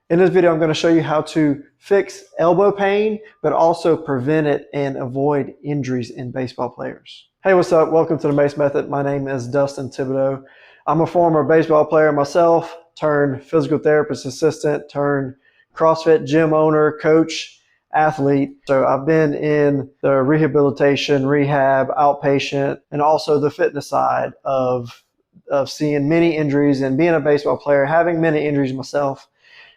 In this video, I'm going to show you how to fix elbow pain, but also prevent it and avoid injuries in baseball players. Hey, what's up? Welcome to the MACE Method. My name is Dustin Thibodeau. I'm a former baseball player myself, turned physical therapist assistant, turned CrossFit gym owner, coach, athlete. So I've been in the rehabilitation, rehab, outpatient, and also the fitness side of seeing many injuries and being a baseball player, having many injuries myself.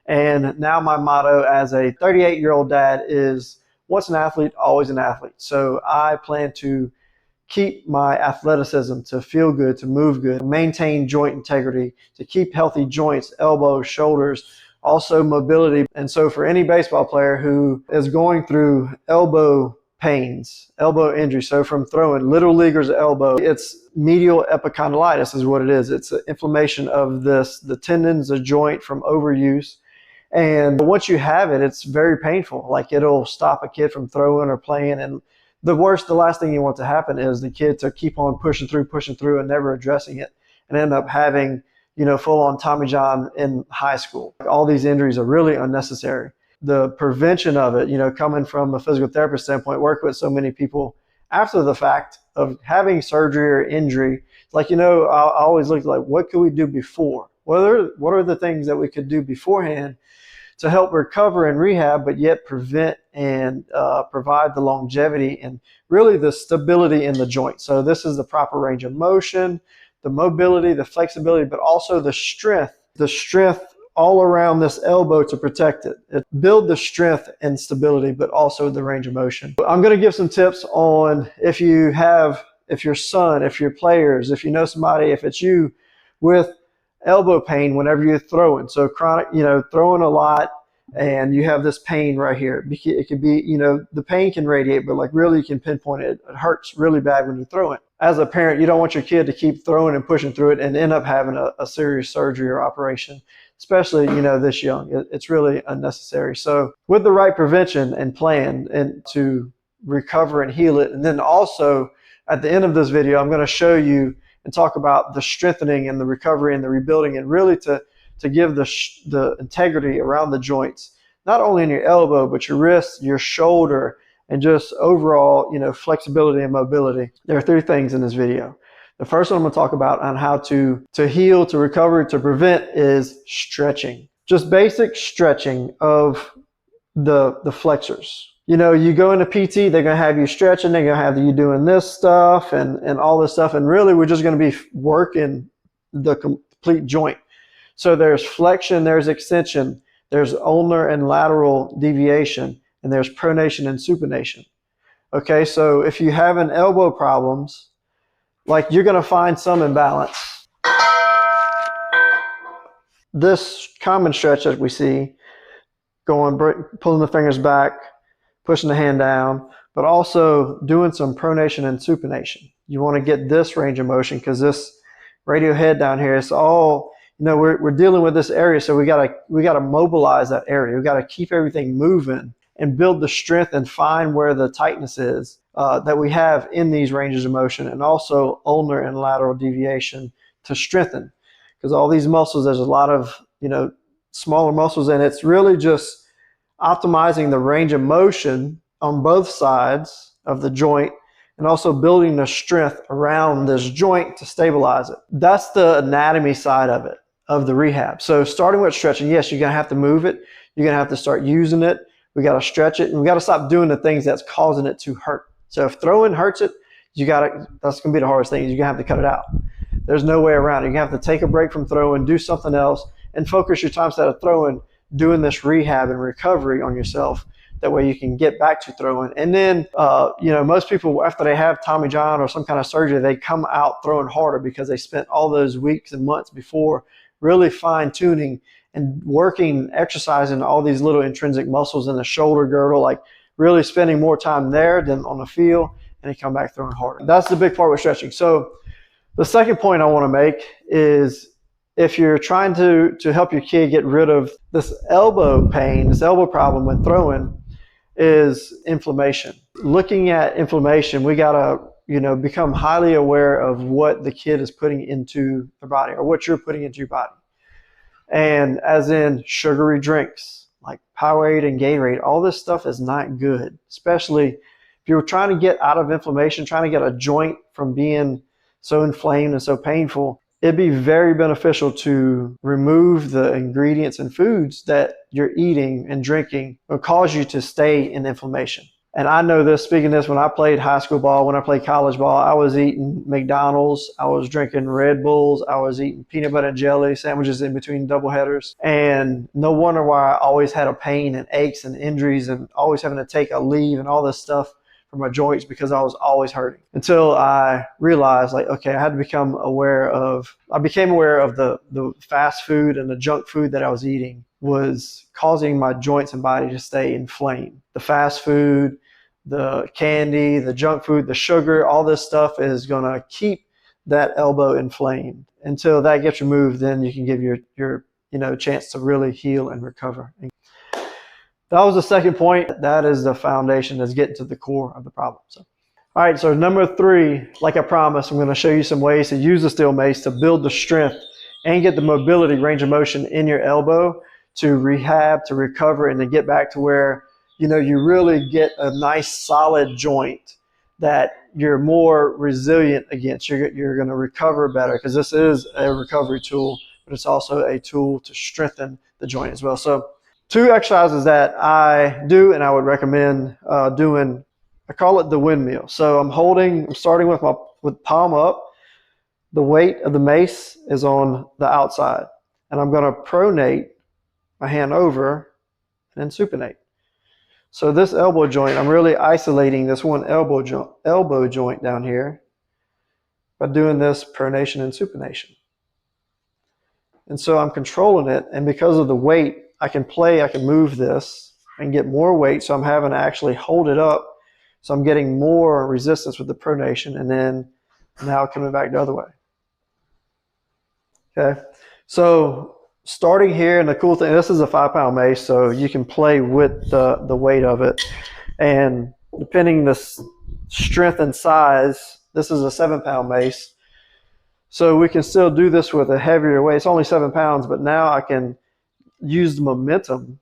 And now my motto as a 38-year-old dad is once an athlete, always an athlete. So I plan to keep my athleticism, to feel good, to move good, maintain joint integrity, to keep healthy joints, elbows, shoulders, also mobility. And so for any baseball player who is going through elbow pains, elbow injury, so from throwing, little leaguer's elbow, it's medial epicondylitis is what it is. It's an inflammation of the tendons, the joint from overuse. And once you have it, it's very painful. Like it'll stop a kid from throwing or playing. And the last thing you want to happen is the kid to keep on pushing through and never addressing it and end up having, full on Tommy John in high school. All these injuries are really unnecessary. The prevention of it, coming from a physical therapist standpoint, work with so many people after the fact of having surgery or injury. Like, I always look like, what could we do before? What are the things that we could do beforehand to help recover and rehab, but yet prevent and provide the longevity and really the stability in the joint. So this is the proper range of motion, the mobility, the flexibility, but also the strength all around this elbow to protect it. Build the strength and stability, but also the range of motion. I'm going to give some tips on if your son, if your players, if you know somebody, if it's you with elbow pain whenever you're throwing. So chronic, throwing a lot and you have this pain right here. It could be, the pain can radiate, but like really you can pinpoint it. It hurts really bad when you throw it. As a parent, you don't want your kid to keep throwing and pushing through it and end up having a serious surgery or operation, especially, this young. It's really unnecessary. So with the right prevention and plan and to recover and heal it. And then also at the end of this video, I'm going to show you and talk about the strengthening and the recovery and the rebuilding, and really to give the integrity around the joints, not only in your elbow, but your wrist, your shoulder, and just overall, flexibility and mobility. There are three things in this video. The first one I'm going to talk about on how to heal, to recover, to prevent is stretching. Just basic stretching of the flexors. You go into PT, they're going to have you stretching, they're going to have you doing this stuff and all this stuff. And really, we're just going to be working the complete joint. So there's flexion, there's extension, there's ulnar and lateral deviation, and there's pronation and supination. Okay, so if you have an elbow problems, like you're going to find some imbalance. This common stretch that we see, pulling the fingers back, pushing the hand down, but also doing some pronation and supination. You want to get this range of motion because this radial head down here, it's all, we're dealing with this area, so we gotta mobilize that area. We gotta keep everything moving and build the strength and find where the tightness is that we have in these ranges of motion, and also ulnar and lateral deviation to strengthen. Because all these muscles, there's a lot of smaller muscles, and it's really just optimizing the range of motion on both sides of the joint and also building the strength around this joint to stabilize it. That's the anatomy side of it, of the rehab. So starting with stretching, yes, you're going to have to move it. You're going to have to start using it. We got to stretch it, and we got to stop doing the things that's causing it to hurt. So if throwing hurts it, that's going to be the hardest thing. You're going to have to cut it out. There's no way around it. You're going to have to take a break from throwing, do something else, and focus your time instead of throwing, doing this rehab and recovery on yourself. That way you can get back to throwing. And then, most people, after they have Tommy John or some kind of surgery, they come out throwing harder because they spent all those weeks and months before really fine tuning and working, exercising all these little intrinsic muscles in the shoulder girdle, like really spending more time there than on the field, and they come back throwing harder. That's the big part with stretching. So the second point I want to make is, if you're trying to help your kid get rid of this elbow pain, this elbow problem when throwing, is inflammation. Looking at inflammation, we gotta, become highly aware of what the kid is putting into their body or what you're putting into your body. And as in sugary drinks like Powerade and Gatorade, all this stuff is not good, especially if you're trying to get out of inflammation, trying to get a joint from being so inflamed and so painful. It'd be very beneficial to remove the ingredients and foods that you're eating and drinking will cause you to stay in inflammation. And I know this, speaking of this, when I played high school ball, when I played college ball, I was eating McDonald's, I was drinking Red Bulls, I was eating peanut butter and jelly sandwiches in between doubleheaders. And no wonder why I always had a pain and aches and injuries and always having to take a leave and all this stuff for my joints because I was always hurting. Until I realized, like, okay, I had to became aware of the fast food and the junk food that I was eating was causing my joints and body to stay inflamed. The fast food, the candy, the junk food, the sugar, all this stuff is going to keep that elbow inflamed. Until that gets removed, then you can give your chance to really heal and recover. That was the second point. That is the foundation that's getting to the core of the problem. So, all right, so number 3, like I promised, I'm going to show you some ways to use the steel mace to build the strength and get the mobility, range of motion in your elbow to rehab, to recover, and to get back to where you really get a nice solid joint that you're more resilient against. You're going to recover better because this is a recovery tool, but it's also a tool to strengthen the joint as well. So 2 exercises that I do and I would recommend doing, I call it the windmill. So I'm starting with palm up. The weight of the mace is on the outside, and I'm going to pronate my hand over and then supinate. So this elbow joint, I'm really isolating this one elbow joint down here by doing this pronation and supination. And so I'm controlling it, and because of the weight, I can move this and get more weight, so I'm having to actually hold it up, so I'm getting more resistance with the pronation, and then now coming back the other way. Okay, so starting here, and the cool thing, this is a 5-pound mace, so you can play with the weight of it, and depending the strength and size, this is a 7-pound mace, so we can still do this with a heavier weight. It's only 7 pounds, but now I can use the momentum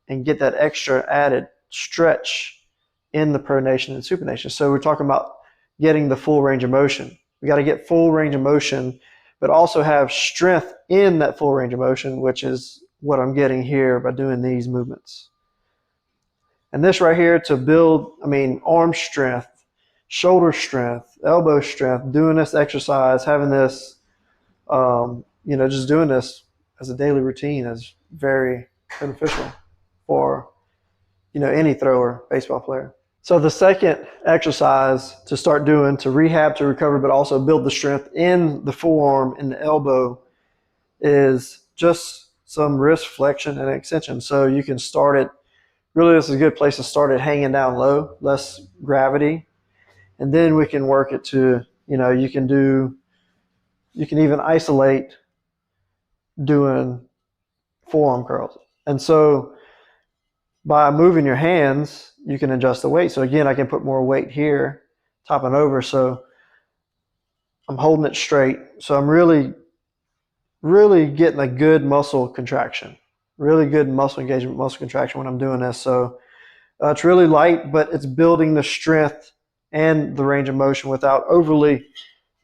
and get that extra added stretch in the pronation and supination. So we're talking about getting the full range of motion. We got to get full range of motion, but also have strength in that full range of motion, which is what I'm getting here by doing these movements. And this right here to build, arm strength, shoulder strength, elbow strength, doing this exercise, having this, just doing this as a daily routine is very beneficial for, any thrower, baseball player. So the second exercise to start doing to rehab, to recover, but also build the strength in the forearm and the elbow is just some wrist flexion and extension. So you can start it, really this is a good place to start it hanging down low, less gravity. And then we can work it to, you can even isolate doing forearm curls. And so by moving your hands, you can adjust the weight. So again, I can put more weight here, topping over. So I'm holding it straight. So I'm really, really getting a good muscle contraction, really good muscle engagement, muscle contraction when I'm doing this. So it's really light, but it's building the strength and the range of motion without overly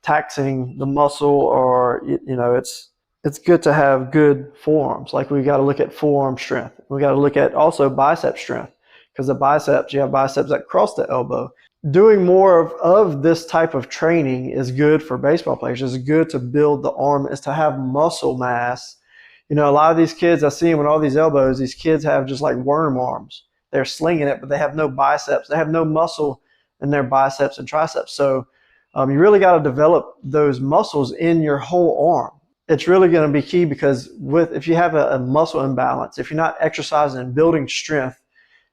taxing the muscle, or it's good to have good forearms. Like we got to look at forearm strength. We got to look at also bicep strength, because the biceps, you have biceps that cross the elbow. Doing more of this type of training is good for baseball players. It's good to build the arm, is to have muscle mass. A lot of these kids, I see them with all these elbows, these kids have just like worm arms. They're slinging it, but they have no biceps. They have no muscle in their biceps and triceps. So you really got to develop those muscles in your whole arm. It's really going to be key, because if you have a muscle imbalance, if you're not exercising and building strength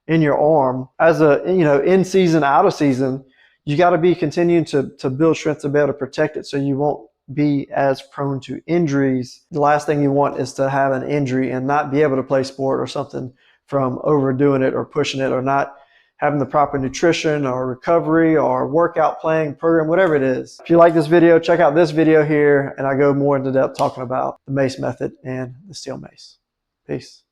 in your arm as in season, out of season, you got to be continuing to build strength to be able to protect it, so you won't be as prone to injuries. The last thing you want is to have an injury and not be able to play sport or something from overdoing it or pushing it or not having the proper nutrition or recovery or workout plan program, whatever it is. If you like this video, check out this video here, and I go more into depth talking about the MACE method and the steel mace. Peace.